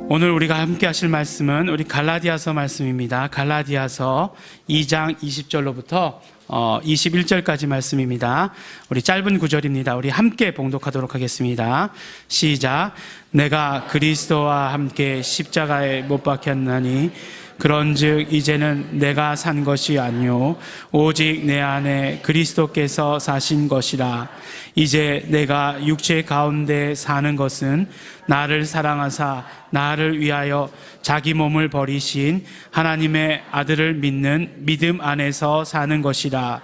오늘 우리가 함께 하실 말씀은 우리 갈라디아서 말씀입니다. 갈라디아서 2장 20절로부터 21절까지 말씀입니다. 우리 짧은 구절입니다. 우리 함께 봉독하도록 하겠습니다. 시작. 내가 그리스도와 함께 십자가에 못 박혔나니 그런즉 이제는 내가 산 것이 아니요 오직 내 안에 그리스도께서 사신 것이라. 이제 내가 육체 가운데 사는 것은 나를 사랑하사 나를 위하여 자기 몸을 버리신 하나님의 아들을 믿는 믿음 안에서 사는 것이라.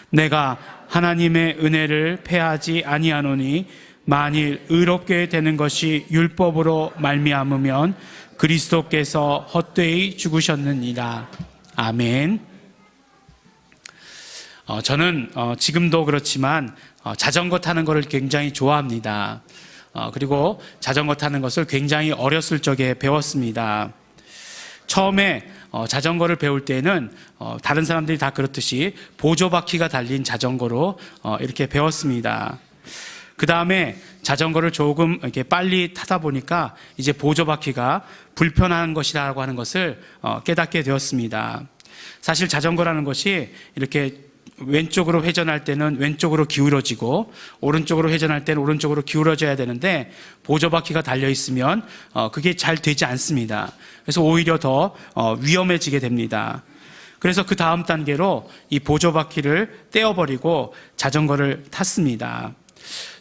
내가 하나님의 은혜를 패하지 아니하노니 만일 의롭게 되는 것이 율법으로 말미암으면 그리스도께서 헛되이 죽으셨느니라. 아멘. 저는 지금도 그렇지만 자전거 타는 것을 굉장히 좋아합니다. 그리고 자전거 타는 것을 굉장히 어렸을 적에 배웠습니다. 처음에 자전거를 배울 때는 다른 사람들이 다 그렇듯이 보조바퀴가 달린 자전거로 이렇게 배웠습니다. 그 다음에 자전거를 조금 이렇게 빨리 타다 보니까 이제 보조바퀴가 불편한 것이라고 하는 것을 깨닫게 되었습니다. 사실 자전거라는 것이 이렇게 왼쪽으로 회전할 때는 왼쪽으로 기울어지고 오른쪽으로 회전할 때는 오른쪽으로 기울어져야 되는데 보조바퀴가 달려 있으면 그게 잘 되지 않습니다. 그래서 오히려 더 위험해지게 됩니다. 그래서 그 다음 단계로 이 보조바퀴를 떼어버리고 자전거를 탔습니다.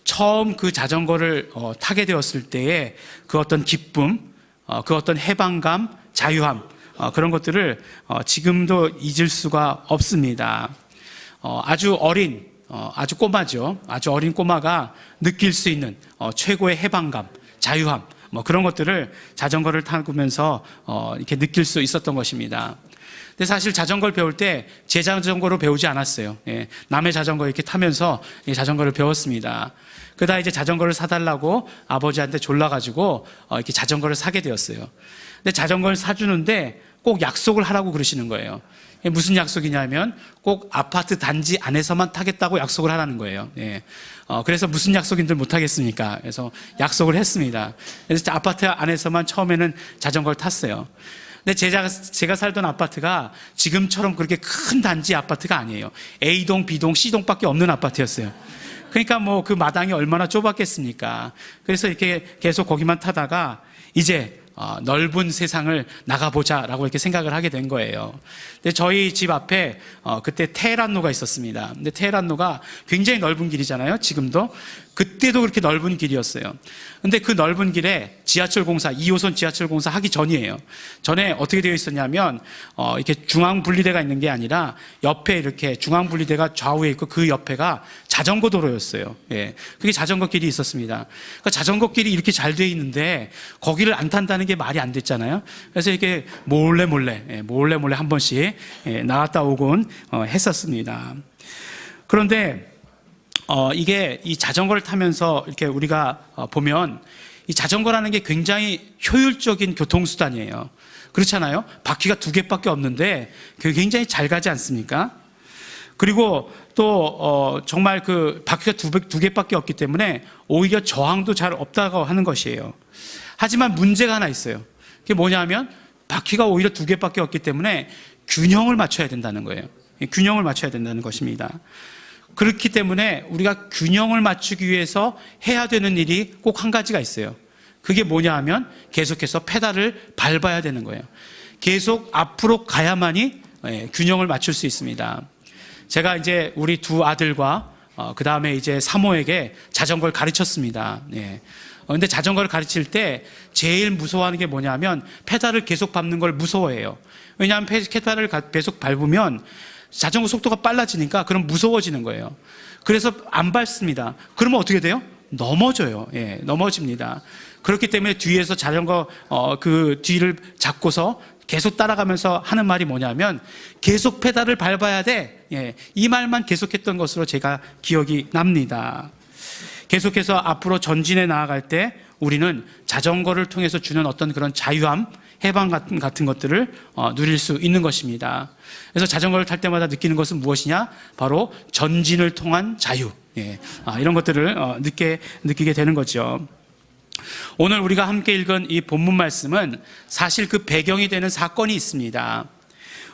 처음 그 자전거를 타게 되었을 때의 그 어떤 기쁨, 그 어떤 해방감, 자유함, 그런 것들을 지금도 잊을 수가 없습니다. 아주 어린, 아주 꼬마죠. 아주 어린 꼬마가 느낄 수 있는 최고의 해방감, 자유함, 그런 것들을 자전거를 타면서 이렇게 느낄 수 있었던 것입니다. 근데 사실 자전거를 배울 때 제 자전거로 배우지 않았어요. 남의 자전거 이렇게 타면서 자전거를 배웠습니다. 그러다 이제 자전거를 사달라고 아버지한테 졸라가지고 이렇게 자전거를 사게 되었어요. 근데 자전거를 사주는데 꼭 약속을 하라고 그러시는 거예요. 무슨 약속이냐면 꼭 아파트 단지 안에서만 타겠다고 약속을 하라는 거예요. 그래서 무슨 약속인들 못하겠습니까? 그래서 약속을 했습니다. 그래서 아파트 안에서만 처음에는 자전거를 탔어요. 근데 제가 살던 아파트가 지금처럼 그렇게 큰 단지 아파트가 아니에요. A동, B동, C동밖에 없는 아파트였어요. 그러니까 그 마당이 얼마나 좁았겠습니까? 그래서 이렇게 계속 거기만 타다가 이제 넓은 세상을 나가보자라고 이렇게 생각을 하게 된 거예요. 근데 저희 집 앞에 그때 테헤란로가 있었습니다. 근데 테헤란로가 굉장히 넓은 길이잖아요. 지금도. 그때도 그렇게 넓은 길이었어요. 근데 그 넓은 길에 지하철 공사, 2호선 지하철 공사 하기 전이에요. 전에 어떻게 되어 있었냐면 이렇게 중앙 분리대가 있는 게 아니라 옆에 이렇게 중앙 분리대가 좌우에 있고 그 옆에가 자전거 도로였어요. 그게 자전거 길이 있었습니다. 그러니까 자전거 길이 이렇게 잘 돼 있는데 거기를 안 탄다는 게 말이 안 됐잖아요. 그래서 이렇게 몰래 한 번씩 나갔다 오곤 했었습니다. 그런데 이게 이 자전거를 타면서 이렇게 우리가 보면 이 자전거라는 게 굉장히 효율적인 교통수단이에요. 그렇잖아요. 바퀴가 2개밖에 없는데 굉장히 잘 가지 않습니까? 그리고 또 정말 그 바퀴가 2개밖에 없기 때문에 오히려 저항도 잘 없다고 하는 것이에요. 하지만 문제가 하나 있어요. 그게 뭐냐면 바퀴가 오히려 2개밖에 없기 때문에 균형을 맞춰야 된다는 거예요. 균형을 맞춰야 된다는 것입니다. 그렇기 때문에 우리가 균형을 맞추기 위해서 해야 되는 일이 꼭 한 가지가 있어요. 그게 뭐냐 하면 계속해서 페달을 밟아야 되는 거예요. 계속 앞으로 가야만이 균형을 맞출 수 있습니다. 제가 이제 우리 2 아들과 그 다음에 이제 사모에게 자전거를 가르쳤습니다. 근데 자전거를 가르칠 때 제일 무서워하는 게 뭐냐면 페달을 계속 밟는 걸 무서워해요. 왜냐하면 페달을 계속 밟으면 자전거 속도가 빨라지니까 그럼 무서워지는 거예요. 그래서 안 밟습니다. 그러면 어떻게 돼요? 넘어져요. 넘어집니다. 그렇기 때문에 뒤에서 자전거 그 뒤를 잡고서 계속 따라가면서 하는 말이 뭐냐면 계속 페달을 밟아야 돼. 이 말만 계속했던 것으로 제가 기억이 납니다. 계속해서 앞으로 전진해 나아갈 때 우리는 자전거를 통해서 주는 어떤 그런 자유함, 해방 같은 것들을 누릴 수 있는 것입니다. 그래서 자전거를 탈 때마다 느끼는 것은 무엇이냐? 바로 전진을 통한 자유. 이런 것들을 느끼게 되는 거죠. 오늘 우리가 함께 읽은 이 본문 말씀은 사실 그 배경이 되는 사건이 있습니다.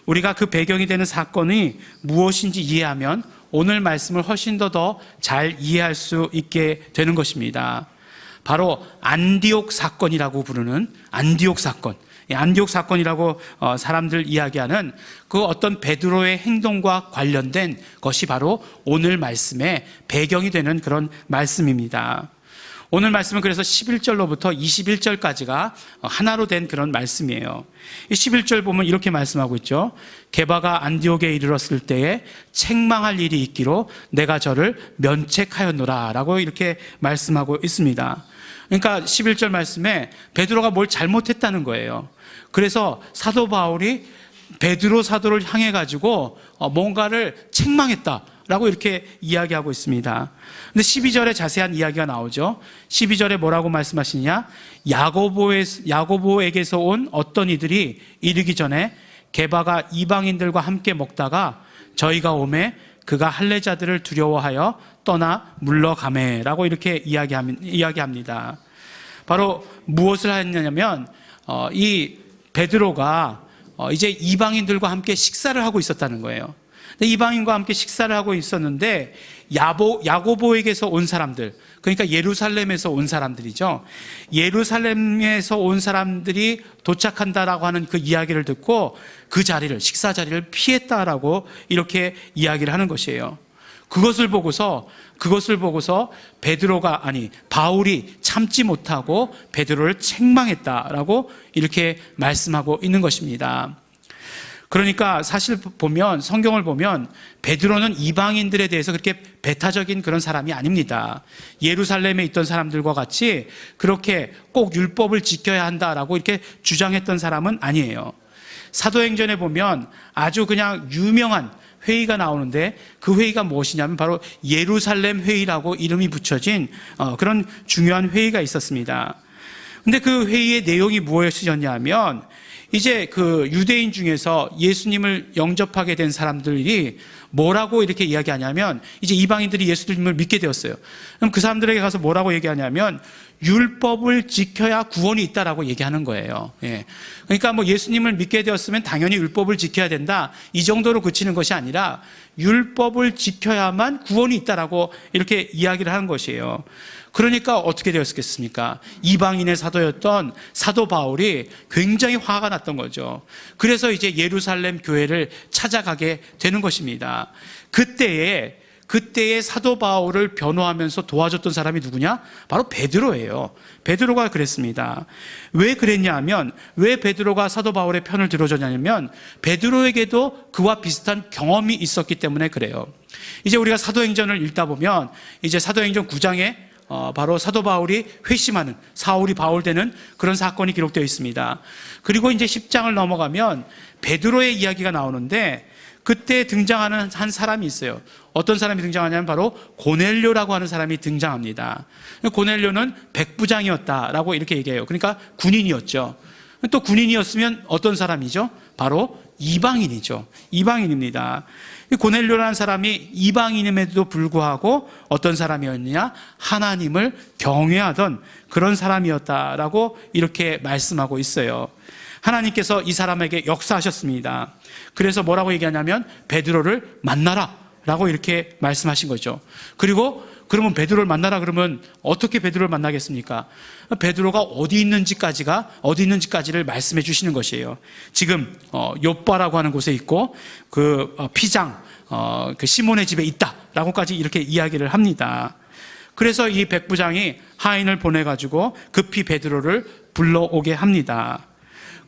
우리가 그 배경이 되는 사건이 무엇인지 이해하면 오늘 말씀을 훨씬 더 잘 이해할 수 있게 되는 것입니다. 바로 안디옥 사건이라고 부르는 안디옥 사건. 안디옥 사건이라고 사람들 이야기하는 그 어떤 베드로의 행동과 관련된 것이 바로 오늘 말씀의 배경이 되는 그런 말씀입니다. 오늘 말씀은 그래서 11절로부터 21절까지가 하나로 된 그런 말씀이에요. 이 11절 보면 이렇게 말씀하고 있죠. 게바가 안디옥에 이르렀을 때에 책망할 일이 있기로 내가 저를 면책하였노라 라고 이렇게 말씀하고 있습니다. 그러니까 11절 말씀에 베드로가 뭘 잘못했다는 거예요. 그래서 사도 바울이 베드로 사도를 향해 가지고 뭔가를 책망했다라고 이렇게 이야기하고 있습니다. 근데 12절에 자세한 이야기가 나오죠. 12절에 뭐라고 말씀하시냐? 야고보에게서 온 어떤 이들이 이르기 전에 게바가 이방인들과 함께 먹다가 저희가 오매 그가 할례자들을 두려워하여 떠나 물러가매라고 이렇게 이야기합니다. 바로 무엇을 했냐면 이 베드로가 이제 이방인들과 함께 식사를 하고 있었다는 거예요. 이방인과 함께 식사를 하고 있었는데 야고보에게서 온 사람들, 그러니까 예루살렘에서 온 사람들이죠. 예루살렘에서 온 사람들이 도착한다라고 하는 그 이야기를 듣고 그 자리를, 식사 자리를 피했다라고 이렇게 이야기를 하는 것이에요. 그것을 보고서 바울이 참지 못하고 베드로를 책망했다라고 이렇게 말씀하고 있는 것입니다. 그러니까 사실 보면, 성경을 보면 베드로는 이방인들에 대해서 그렇게 배타적인 그런 사람이 아닙니다. 예루살렘에 있던 사람들과 같이 그렇게 꼭 율법을 지켜야 한다라고 이렇게 주장했던 사람은 아니에요. 사도행전에 보면 아주 그냥 유명한 회의가 나오는데 그 회의가 무엇이냐면 바로 예루살렘 회의라고 이름이 붙여진 그런 중요한 회의가 있었습니다. 근데 그 회의의 내용이 무엇이었냐면 이제 그 유대인 중에서 예수님을 영접하게 된 사람들이 뭐라고 이렇게 이야기하냐면 이제 이방인들이 예수님을 믿게 되었어요. 그럼 그 사람들에게 가서 뭐라고 얘기하냐면 율법을 지켜야 구원이 있다라고 얘기하는 거예요. 예. 그러니까 뭐 예수님을 믿게 되었으면 당연히 율법을 지켜야 된다, 이 정도로 그치는 것이 아니라 율법을 지켜야만 구원이 있다라고 이렇게 이야기를 하는 것이에요. 그러니까 어떻게 되었겠습니까? 이방인의 사도였던 사도 바울이 굉장히 화가 났던 거죠. 그래서 이제 예루살렘 교회를 찾아가게 되는 것입니다. 그때에 사도 바울을 변호하면서 도와줬던 사람이 누구냐? 바로 베드로예요. 베드로가 그랬습니다. 왜 그랬냐 하면, 왜 베드로가 사도 바울의 편을 들어줬냐면 베드로에게도 그와 비슷한 경험이 있었기 때문에 그래요. 이제 우리가 사도행전을 읽다 보면 이제 사도행전 9장에 바로 사도 바울이 회심하는, 사울이 바울 되는 그런 사건이 기록되어 있습니다. 그리고 이제 10장을 넘어가면 베드로의 이야기가 나오는데 그때 등장하는 한 사람이 있어요. 어떤 사람이 등장하냐면 바로 고넬료라고 하는 사람이 등장합니다. 고넬료는 백부장이었다라고 이렇게 얘기해요. 그러니까 군인이었죠. 또 군인이었으면 어떤 사람이죠? 바로 이방인이죠. 이방인입니다. 고넬료라는 사람이 이방인임에도 불구하고 어떤 사람이었느냐? 하나님을 경외하던 그런 사람이었다라고 이렇게 말씀하고 있어요. 하나님께서 이 사람에게 역사하셨습니다. 그래서 뭐라고 얘기하냐면 베드로를 만나라 라고 이렇게 말씀하신 거죠. 그리고 그러면 베드로를 만나라 그러면 어떻게 베드로를 만나겠습니까? 베드로가 어디 있는지까지를 말씀해 주시는 것이에요. 지금 욥바라고 하는 곳에 있고 그 피장 그 시몬의 집에 있다라고까지 이렇게 이야기를 합니다. 그래서 이 백부장이 하인을 보내 가지고 급히 베드로를 불러오게 합니다.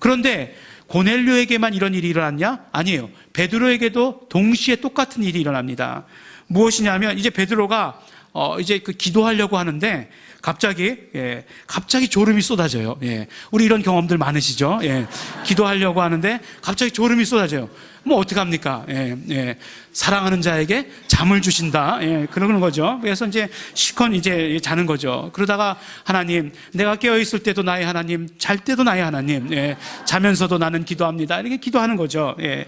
그런데 고넬료에게만 이런 일이 일어났냐? 아니에요. 베드로에게도 동시에 똑같은 일이 일어납니다. 무엇이냐면 이제 베드로가 이제 그 기도하려고 하는데 갑자기 졸음이 쏟아져요. 예. 우리 이런 경험들 많으시죠? 예. 기도하려고 하는데 갑자기 졸음이 쏟아져요. 뭐 어떡합니까? 예. 사랑하는 자에게 잠을 주신다. 예. 그러는 거죠. 그래서 이제 실컷 이제 자는 거죠. 그러다가 하나님, 내가 깨어있을 때도 나의 하나님, 잘 때도 나의 하나님, 예. 자면서도 나는 기도합니다. 이렇게 기도하는 거죠. 예.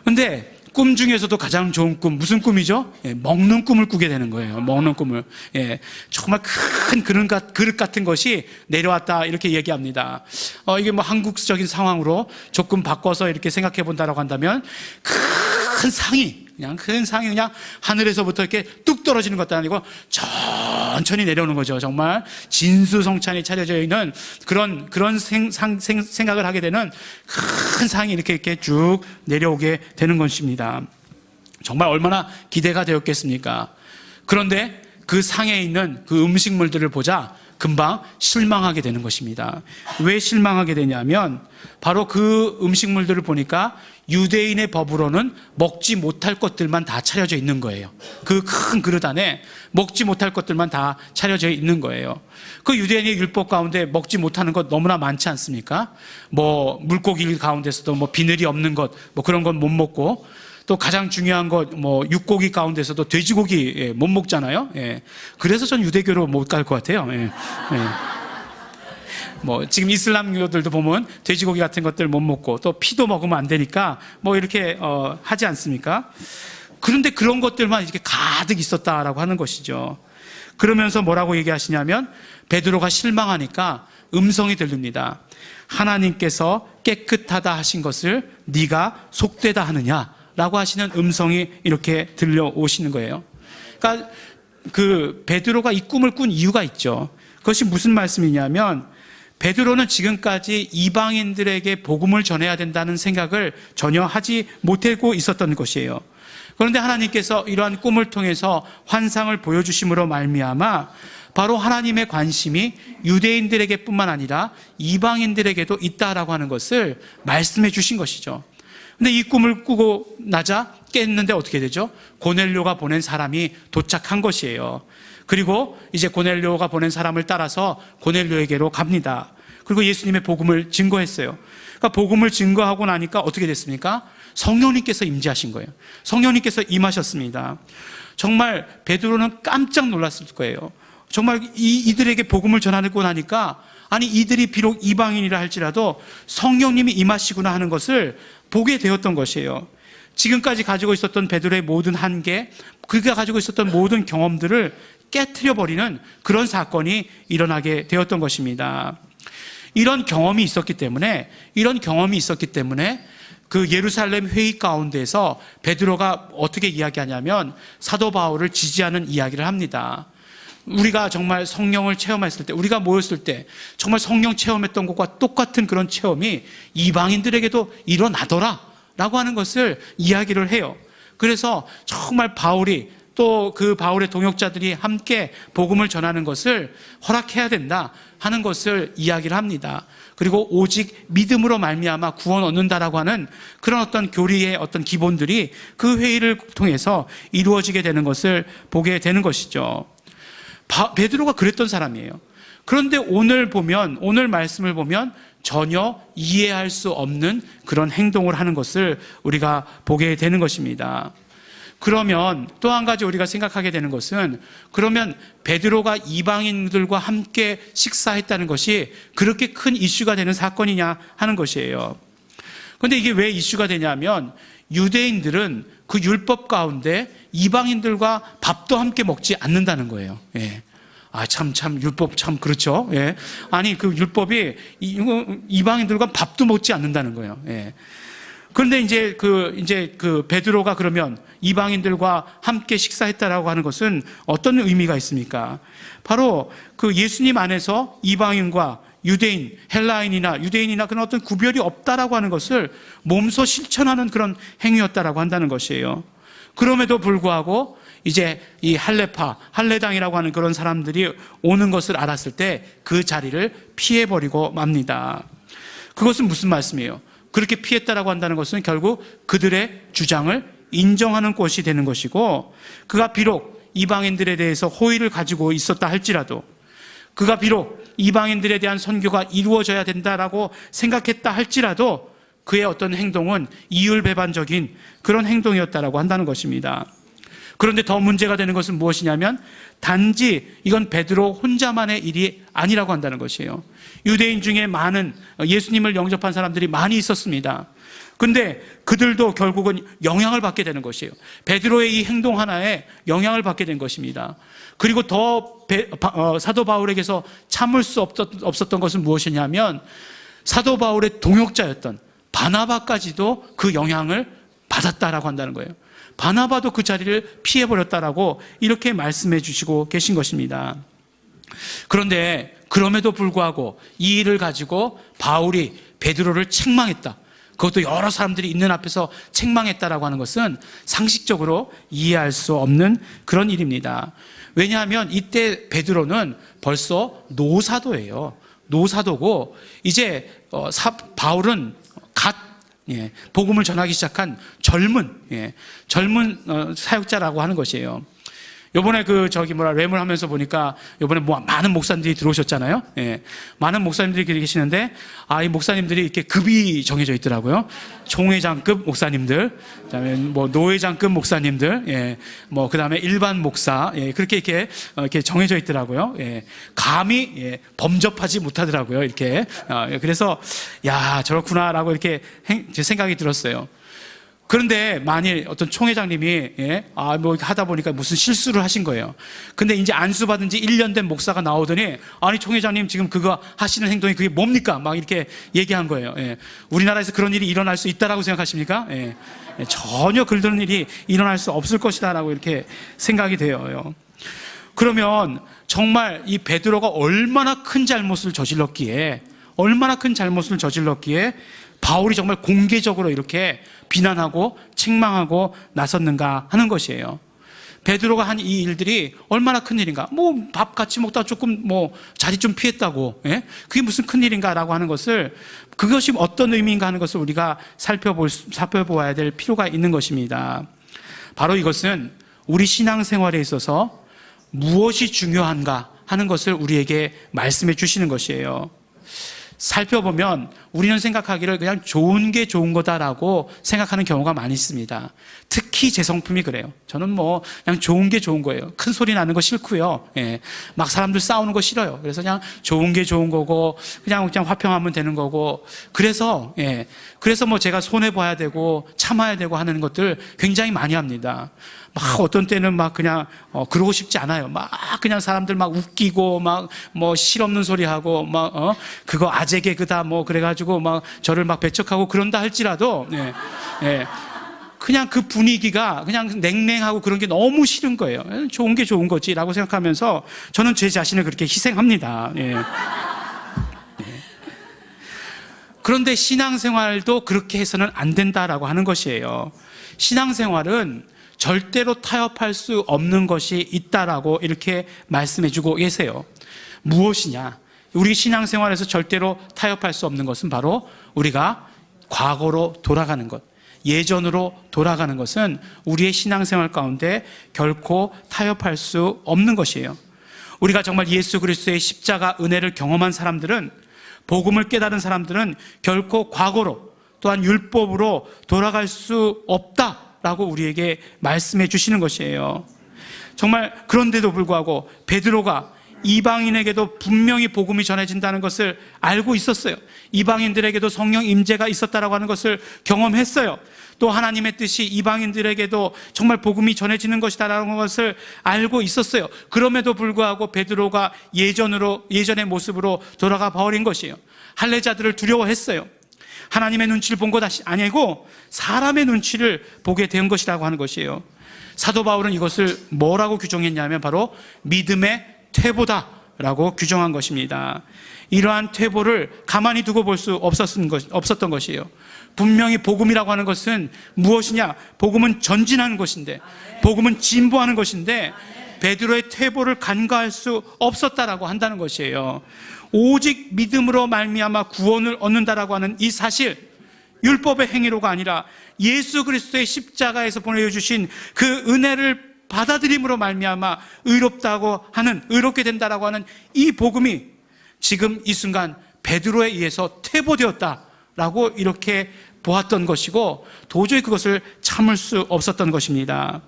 근데 꿈 중에서도 가장 좋은 꿈, 무슨 꿈이죠? 예, 먹는 꿈을 꾸게 되는 거예요. 먹는 꿈을. 예, 정말 큰 그릇 같은 것이 내려왔다, 이렇게 얘기합니다. 이게 뭐 한국적인 상황으로 조금 바꿔서 이렇게 생각해 본다라고 한다면, 큰 상이 그냥 하늘에서부터 이렇게 뚝 떨어지는 것도 아니고 천천히 내려오는 거죠. 정말 진수성찬이 차려져 있는 그런 생각을 하게 되는 큰 상이 이렇게 쭉 내려오게 되는 것입니다. 정말 얼마나 기대가 되었겠습니까? 그런데 그 상에 있는 그 음식물들을 보자 금방 실망하게 되는 것입니다. 왜 실망하게 되냐면 바로 그 음식물들을 보니까 유대인의 법으로는 먹지 못할 것들만 다 차려져 있는 거예요. 그 큰 그릇 안에 먹지 못할 것들만 다 차려져 있는 거예요. 그 유대인의 율법 가운데 먹지 못하는 것 너무나 많지 않습니까? 뭐 물고기 가운데서도 뭐 비늘이 없는 것, 뭐 그런 건 못 먹고, 또 가장 중요한 것, 뭐 육고기 가운데서도 돼지고기 못 먹잖아요. 예. 그래서 전 유대교로 못 갈 것 같아요. 예. 예. 뭐 지금 이슬람교들도 보면 돼지고기 같은 것들 못 먹고 또 피도 먹으면 안 되니까 뭐 이렇게 하지 않습니까? 그런데 그런 것들만 이렇게 가득 있었다라고 하는 것이죠. 그러면서 뭐라고 얘기하시냐면 베드로가 실망하니까 음성이 들립니다. 하나님께서 깨끗하다 하신 것을 네가 속되다 하느냐라고 하시는 음성이 이렇게 들려오시는 거예요. 그러니까 그 베드로가 이 꿈을 꾼 이유가 있죠. 그것이 무슨 말씀이냐면 베드로는 지금까지 이방인들에게 복음을 전해야 된다는 생각을 전혀 하지 못하고 있었던 것이에요. 그런데 하나님께서 이러한 꿈을 통해서 환상을 보여주심으로 말미암아 바로 하나님의 관심이 유대인들에게 뿐만 아니라 이방인들에게도 있다라고 하는 것을 말씀해 주신 것이죠. 근데 이 꿈을 꾸고 나자 깼는데 어떻게 되죠? 고넬료가 보낸 사람이 도착한 것이에요. 그리고 이제 고넬료가 보낸 사람을 따라서 고넬료에게로 갑니다. 그리고 예수님의 복음을 증거했어요. 그러니까 복음을 증거하고 나니까 어떻게 됐습니까? 성령님께서 임재하신 거예요. 성령님께서 임하셨습니다. 정말 베드로는 깜짝 놀랐을 거예요. 정말 이들에게 복음을 전하고 나니까 아니 이들이 비록 이방인이라 할지라도 성령님이 임하시구나 하는 것을 보게 되었던 것이에요. 지금까지 가지고 있었던 베드로의 모든 한계, 그가 가지고 있었던 모든 경험들을 깨트려버리는 그런 사건이 일어나게 되었던 것입니다. 이런 경험이 있었기 때문에 그 예루살렘 회의 가운데서 베드로가 어떻게 이야기하냐면 사도 바울을 지지하는 이야기를 합니다. 우리가 정말 성령을 체험했을 때, 우리가 모였을 때 정말 성령 체험했던 것과 똑같은 그런 체험이 이방인들에게도 일어나더라 라고 하는 것을 이야기를 해요. 그래서 정말 바울이 또 그 바울의 동역자들이 함께 복음을 전하는 것을 허락해야 된다 하는 것을 이야기를 합니다. 그리고 오직 믿음으로 말미암아 구원 얻는다라고 하는 그런 어떤 교리의 어떤 기본들이 그 회의를 통해서 이루어지게 되는 것을 보게 되는 것이죠. 베드로가 그랬던 사람이에요. 그런데 오늘 말씀을 보면 전혀 이해할 수 없는 그런 행동을 하는 것을 우리가 보게 되는 것입니다. 그러면 또 한 가지 우리가 생각하게 되는 것은 그러면 베드로가 이방인들과 함께 식사했다는 것이 그렇게 큰 이슈가 되는 사건이냐 하는 것이에요. 그런데 이게 왜 이슈가 되냐면 유대인들은 그 율법 가운데 이방인들과 밥도 함께 먹지 않는다는 거예요. 예. 참 율법 참 그렇죠. 예. 아니 그 율법이 이방인들과 밥도 먹지 않는다는 거예요. 예. 그런데 이제 그 베드로가 그러면 이방인들과 함께 식사했다라고 하는 것은 어떤 의미가 있습니까? 바로 그 예수님 안에서 이방인과 유대인, 헬라인이나 유대인이나 그런 어떤 구별이 없다라고 하는 것을 몸소 실천하는 그런 행위였다라고 한다는 것이에요. 그럼에도 불구하고 이제 이 할례당이라고 하는 그런 사람들이 오는 것을 알았을 때 그 자리를 피해버리고 맙니다. 그것은 무슨 말씀이에요? 그렇게 피했다라고 한다는 것은 결국 그들의 주장을 인정하는 것이 되는 것이고, 그가 비록 이방인들에 대해서 호의를 가지고 있었다 할지라도, 그가 비록 이방인들에 대한 선교가 이루어져야 된다라고 생각했다 할지라도 그의 어떤 행동은 이율배반적인 그런 행동이었다라고 한다는 것입니다. 그런데 더 문제가 되는 것은 무엇이냐면 단지 이건 베드로 혼자만의 일이 아니라고 한다는 것이에요. 유대인 중에 많은 예수님을 영접한 사람들이 많이 있었습니다. 근데 그들도 결국은 영향을 받게 되는 것이에요. 베드로의 이 행동 하나에 영향을 받게 된 것입니다. 그리고 더 사도 바울에게서 참을 수 없었던 것은 무엇이냐면 사도 바울의 동역자였던 바나바까지도 그 영향을 받았다라고 한다는 거예요. 바나바도 그 자리를 피해버렸다라고 이렇게 말씀해 주시고 계신 것입니다. 그런데 그럼에도 불구하고 이 일을 가지고 바울이 베드로를 책망했다, 그것도 여러 사람들이 있는 앞에서 책망했다라고 하는 것은 상식적으로 이해할 수 없는 그런 일입니다. 왜냐하면 이때 베드로는 벌써 노사도예요. 노사도고 이제 바울은 갓 복음을 전하기 시작한 젊은 사역자라고 하는 것이에요. 요번에 랩을 하면서 보니까 요번에 많은 목사님들이 들어오셨잖아요. 예. 많은 목사님들이 계시는데, 이 목사님들이 이렇게 급이 정해져 있더라고요. 총회장급 목사님들, 그다음에 노회장급 목사님들, 예. 그다음에 일반 목사, 예. 그렇게 이렇게 정해져 있더라고요. 예. 감히, 범접하지 못하더라고요. 이렇게. 그래서, 저렇구나라고 이렇게 제 생각이 들었어요. 그런데 만일 어떤 총회장님이 하다 보니까 무슨 실수를 하신 거예요. 근데 이제 안수받은 지 1년 된 목사가 나오더니, 아니 총회장님 지금 그거 하시는 행동이 그게 뭡니까? 막 이렇게 얘기한 거예요. 우리나라에서 그런 일이 일어날 수 있다라고 생각하십니까? 전혀 그런 일이 일어날 수 없을 것이다라고 이렇게 생각이 돼요. 그러면 정말 이 베드로가 얼마나 큰 잘못을 저질렀기에 바울이 정말 공개적으로 이렇게 비난하고 책망하고 나섰는가 하는 것이에요. 베드로가 한 이 일들이 얼마나 큰 일인가. 밥 같이 먹다가 조금 자리 좀 피했다고, 그게 무슨 큰 일인가라고 하는 것을, 그것이 어떤 의미인가 하는 것을 우리가 살펴보아야 될 필요가 있는 것입니다. 바로 이것은 우리 신앙생활에 있어서 무엇이 중요한가 하는 것을 우리에게 말씀해 주시는 것이에요. 살펴보면 우리는 생각하기를 그냥 좋은 게 좋은 거다라고 생각하는 경우가 많이 있습니다. 특히 제 성품이 그래요. 저는 그냥 좋은 게 좋은 거예요. 큰 소리 나는 거 싫고요. 막 사람들 싸우는 거 싫어요. 그래서 그냥 좋은 게 좋은 거고, 그냥 화평하면 되는 거고, 그래서 제가 손해봐야 되고 참아야 되고 하는 것들 굉장히 많이 합니다. 어떤 때는 그냥 그러고 싶지 않아요. 그냥 사람들 웃기고 실없는 소리 하고 그거 아재 개그다 그래가지고 저를 배척하고 그런다 할지라도 그냥 그 분위기가 그냥 냉랭하고 그런 게 너무 싫은 거예요. 좋은 게 좋은 거지라고 생각하면서 저는 제 자신을 그렇게 희생합니다. 그런데 신앙생활도 그렇게 해서는 안 된다라고 하는 것이에요. 신앙생활은 절대로 타협할 수 없는 것이 있다라고 이렇게 말씀해 주고 계세요. 무엇이냐? 우리 신앙생활에서 절대로 타협할 수 없는 것은 바로 우리가 과거로 돌아가는 것, 예전으로 돌아가는 것은 우리의 신앙생활 가운데 결코 타협할 수 없는 것이에요. 우리가 정말 예수 그리스도의 십자가 은혜를 경험한 사람들은, 복음을 깨달은 사람들은 결코 과거로, 또한 율법으로 돌아갈 수 없다라고 우리에게 말씀해 주시는 것이에요. 정말 그런데도 불구하고 베드로가 이방인에게도 분명히 복음이 전해진다는 것을 알고 있었어요. 이방인들에게도 성령 임재가 있었다라고 하는 것을 경험했어요. 또 하나님의 뜻이 이방인들에게도 정말 복음이 전해지는 것이다라는 것을 알고 있었어요. 그럼에도 불구하고 베드로가 예전의 모습으로 돌아가 버린 것이에요. 할례자들을 두려워했어요. 하나님의 눈치를 본 것 아니고 사람의 눈치를 보게 된 것이라고 하는 것이에요. 사도 바울은 이것을 뭐라고 규정했냐면 바로 믿음의 퇴보다라고 규정한 것입니다. 이러한 퇴보를 가만히 두고 볼 수 없었던 것이에요. 분명히 복음이라고 하는 것은 무엇이냐? 복음은 전진하는 것인데, 복음은 진보하는 것인데, 베드로의 퇴보를 간과할 수 없었다라고 한다는 것이에요. 오직 믿음으로 말미암아 구원을 얻는다라고 하는 이 사실, 율법의 행위로가 아니라 예수 그리스도의 십자가에서 보내주신 그 은혜를 받아들임으로 말미암아 의롭게 된다라고 하는 이 복음이 지금 이 순간 베드로에 의해서 퇴보되었다라고 이렇게 보았던 것이고, 도저히 그것을 참을 수 없었던 것입니다.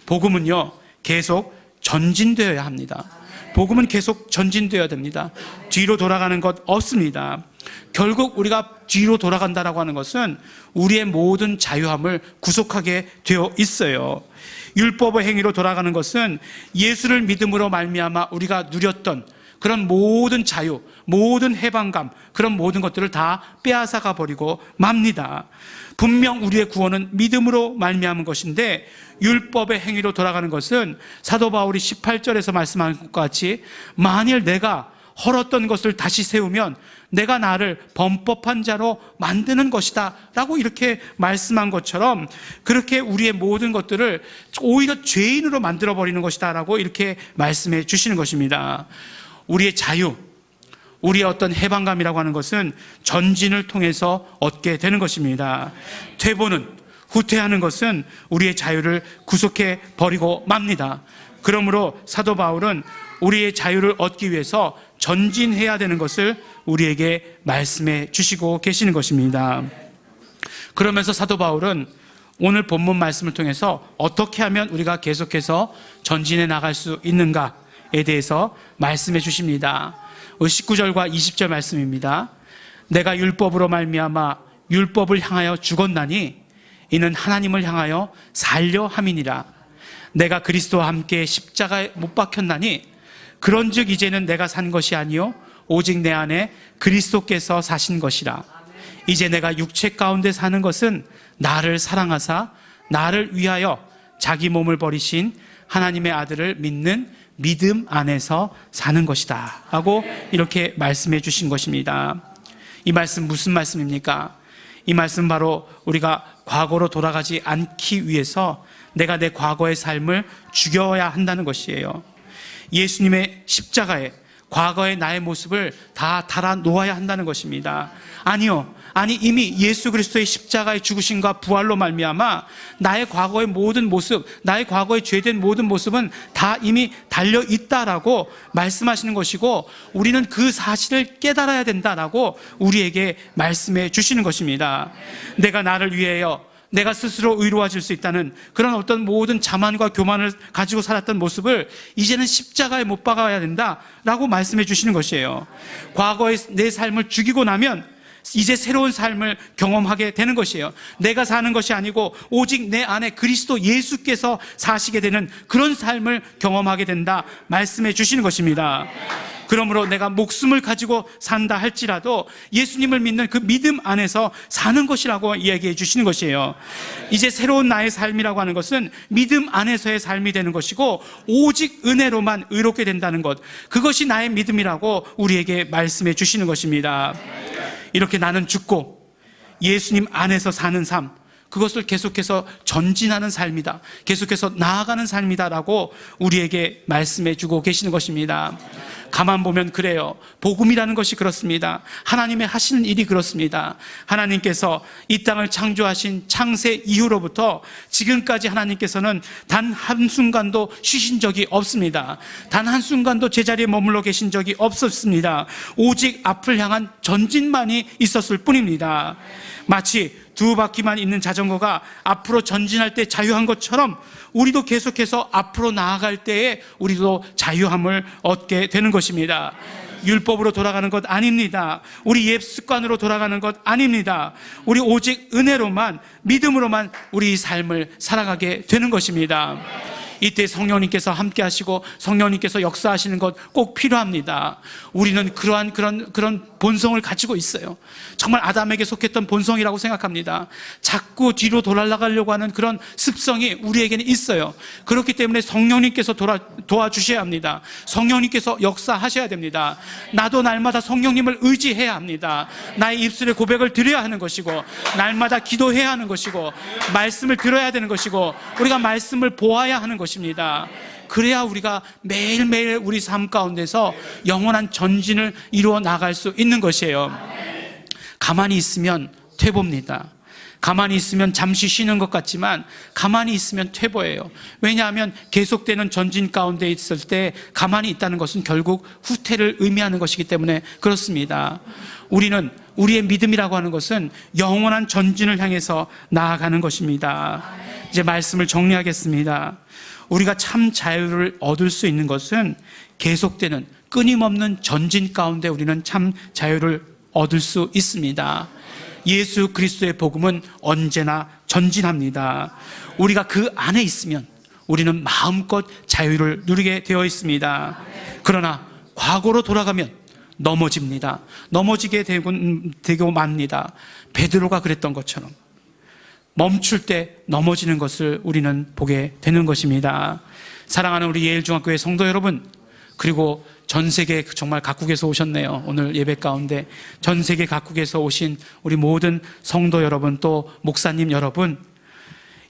복음은요, 계속 전진되어야 합니다. 복음은 계속 전진되어야 됩니다. 뒤로 돌아가는 것 없습니다. 결국 우리가 뒤로 돌아간다라고 하는 것은 우리의 모든 자유함을 구속하게 되어 있어요. 율법의 행위로 돌아가는 것은 예수를 믿음으로 말미암아 우리가 누렸던 그런 모든 자유, 모든 해방감, 그런 모든 것들을 다 빼앗아가 버리고 맙니다. 분명 우리의 구원은 믿음으로 말미암은 것인데, 율법의 행위로 돌아가는 것은 사도 바울이 18절에서 말씀한 것과 같이 만일 내가 헐었던 것을 다시 세우면 내가 나를 범법한 자로 만드는 것이다 라고 이렇게 말씀한 것처럼, 그렇게 우리의 모든 것들을 오히려 죄인으로 만들어버리는 것이다 라고 이렇게 말씀해 주시는 것입니다. 우리의 자유, 우리의 어떤 해방감이라고 하는 것은 전진을 통해서 얻게 되는 것입니다. 퇴보는, 후퇴하는 것은 우리의 자유를 구속해 버리고 맙니다. 그러므로 사도 바울은 우리의 자유를 얻기 위해서 전진해야 되는 것을 우리에게 말씀해 주시고 계시는 것입니다. 그러면서 사도 바울은 오늘 본문 말씀을 통해서 어떻게 하면 우리가 계속해서 전진해 나갈 수 있는가에 대해서 말씀해 주십니다. 19절과 20절 말씀입니다. 내가 율법으로 말미암아 율법을 향하여 죽었나니 이는 하나님을 향하여 살려 함이니라. 내가 그리스도와 함께 십자가에 못 박혔나니 그런즉 이제는 내가 산 것이 아니요 오직 내 안에 그리스도께서 사신 것이라. 이제 내가 육체 가운데 사는 것은 나를 사랑하사 나를 위하여 자기 몸을 버리신 하나님의 아들을 믿는 믿음 안에서 사는 것이다 하고 이렇게 말씀해 주신 것입니다. 이 말씀 무슨 말씀입니까? 이 말씀 바로 우리가 과거로 돌아가지 않기 위해서 내가 내 과거의 삶을 죽여야 한다는 것이에요. 예수님의 십자가에 과거의 나의 모습을 다 달아 놓아야 한다는 것입니다. 아니 이미 예수 그리스도의 십자가의 죽으심과 부활로 말미암아 나의 과거의 모든 모습, 나의 과거의 죄된 모든 모습은 다 이미 달려 있다라고 말씀하시는 것이고, 우리는 그 사실을 깨달아야 된다라고 우리에게 말씀해 주시는 것입니다. 내가 나를 위하여 내가 스스로 의로워질 수 있다는 그런 어떤 모든 자만과 교만을 가지고 살았던 모습을 이제는 십자가에 못 박아야 된다라고 말씀해 주시는 것이에요. 과거의 내 삶을 죽이고 나면 이제 새로운 삶을 경험하게 되는 것이에요. 내가 사는 것이 아니고 오직 내 안에 그리스도 예수께서 사시게 되는 그런 삶을 경험하게 된다 말씀해 주시는 것입니다. 그러므로 내가 목숨을 가지고 산다 할지라도 예수님을 믿는 그 믿음 안에서 사는 것이라고 이야기해 주시는 것이에요. 이제 새로운 나의 삶이라고 하는 것은 믿음 안에서의 삶이 되는 것이고 오직 은혜로만 의롭게 된다는 것, 그것이 나의 믿음이라고 우리에게 말씀해 주시는 것입니다. 이렇게 나는 죽고 예수님 안에서 사는 삶, 그것을 계속해서 전진하는 삶이다, 계속해서 나아가는 삶이다라고 우리에게 말씀해 주고 계시는 것입니다. 가만 보면 그래요. 복음이라는 것이 그렇습니다. 하나님의 하시는 일이 그렇습니다. 하나님께서 이 땅을 창조하신 창세 이후로부터 지금까지 하나님께서는 단 한순간도 쉬신 적이 없습니다. 단 한순간도 제자리에 머물러 계신 적이 없었습니다. 오직 앞을 향한 전진만이 있었을 뿐입니다. 마치 두 바퀴만 있는 자전거가 앞으로 전진할 때 자유한 것처럼 우리도 계속해서 앞으로 나아갈 때에 우리도 자유함을 얻게 되는 것입니다. 율법으로 돌아가는 것 아닙니다. 우리 옛 습관으로 돌아가는 것 아닙니다. 우리 오직 은혜로만, 믿음으로만 우리 삶을 살아가게 되는 것입니다. 이때 성령님께서 함께 하시고 성령님께서 역사하시는 것 꼭 필요합니다. 우리는 그런 본성을 가지고 있어요. 정말 아담에게 속했던 본성이라고 생각합니다. 자꾸 뒤로 돌아가려고 하는 그런 습성이 우리에게는 있어요. 그렇기 때문에 성령님께서 도와주셔야 합니다. 성령님께서 역사하셔야 됩니다. 나도 날마다 성령님을 의지해야 합니다. 나의 입술에 고백을 드려야 하는 것이고, 날마다 기도해야 하는 것이고, 말씀을 들어야 되는 것이고, 우리가 말씀을 보아야 하는 것입니다. 그래야 우리가 매일매일 우리 삶 가운데서 영원한 전진을 이루어 나갈 수 있는 것이에요. 가만히 있으면 퇴보입니다. 가만히 있으면 잠시 쉬는 것 같지만 가만히 있으면 퇴보예요. 왜냐하면 계속되는 전진 가운데 있을 때 가만히 있다는 것은 결국 후퇴를 의미하는 것이기 때문에 그렇습니다. 우리의 믿음이라고 하는 것은 영원한 전진을 향해서 나아가는 것입니다. 이제 말씀을 정리하겠습니다. 우리가 참 자유를 얻을 수 있는 것은 계속되는 끊임없는 전진 가운데 우리는 참 자유를 얻을 수 있습니다. 예수 그리스도의 복음은 언제나 전진합니다. 우리가 그 안에 있으면 우리는 마음껏 자유를 누리게 되어 있습니다. 그러나 과거로 돌아가면 넘어집니다. 넘어지게 되고 맙니다. 베드로가 그랬던 것처럼 멈출 때 넘어지는 것을 우리는 보게 되는 것입니다. 사랑하는 우리 예일중학교의 성도 여러분, 그리고 전 세계 정말 각국에서 오셨네요. 오늘 예배 가운데 전 세계 각국에서 오신 우리 모든 성도 여러분, 또 목사님 여러분,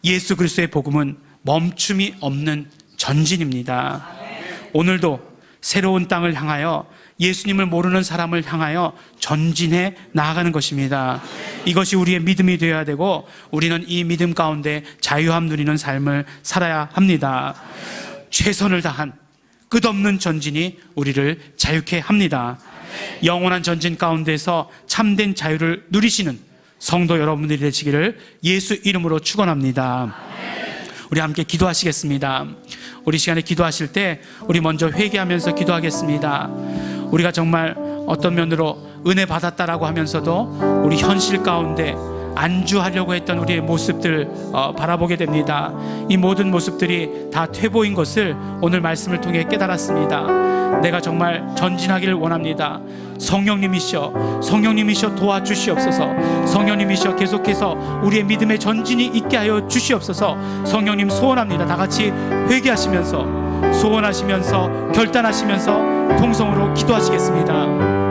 예수 그리스도의 복음은 멈춤이 없는 전진입니다. 오늘도 새로운 땅을 향하여 예수님을 모르는 사람을 향하여 전진해 나아가는 것입니다. 이것이 우리의 믿음이 되어야 되고, 우리는 이 믿음 가운데 자유함 누리는 삶을 살아야 합니다. 최선을 다한 끝없는 전진이 우리를 자유케 합니다. 영원한 전진 가운데서 참된 자유를 누리시는 성도 여러분들이 되시기를 예수 이름으로 축원합니다. 우리 함께 기도하시겠습니다. 우리 시간에 기도하실 때 우리 먼저 회개하면서 기도하겠습니다. 우리가 정말 어떤 면으로 은혜 받았다라고 하면서도 우리 현실 가운데 안주하려고 했던 우리의 모습들 바라보게 됩니다. 이 모든 모습들이 다 퇴보인 것을 오늘 말씀을 통해 깨달았습니다. 내가 정말 전진하기를 원합니다. 성령님이셔 도와주시옵소서. 성령님이셔 계속해서 우리의 믿음의 전진이 있게 하여 주시옵소서. 성령님 소원합니다. 다 같이 회개하시면서, 소원하시면서, 결단하시면서 통성으로 기도하시겠습니다.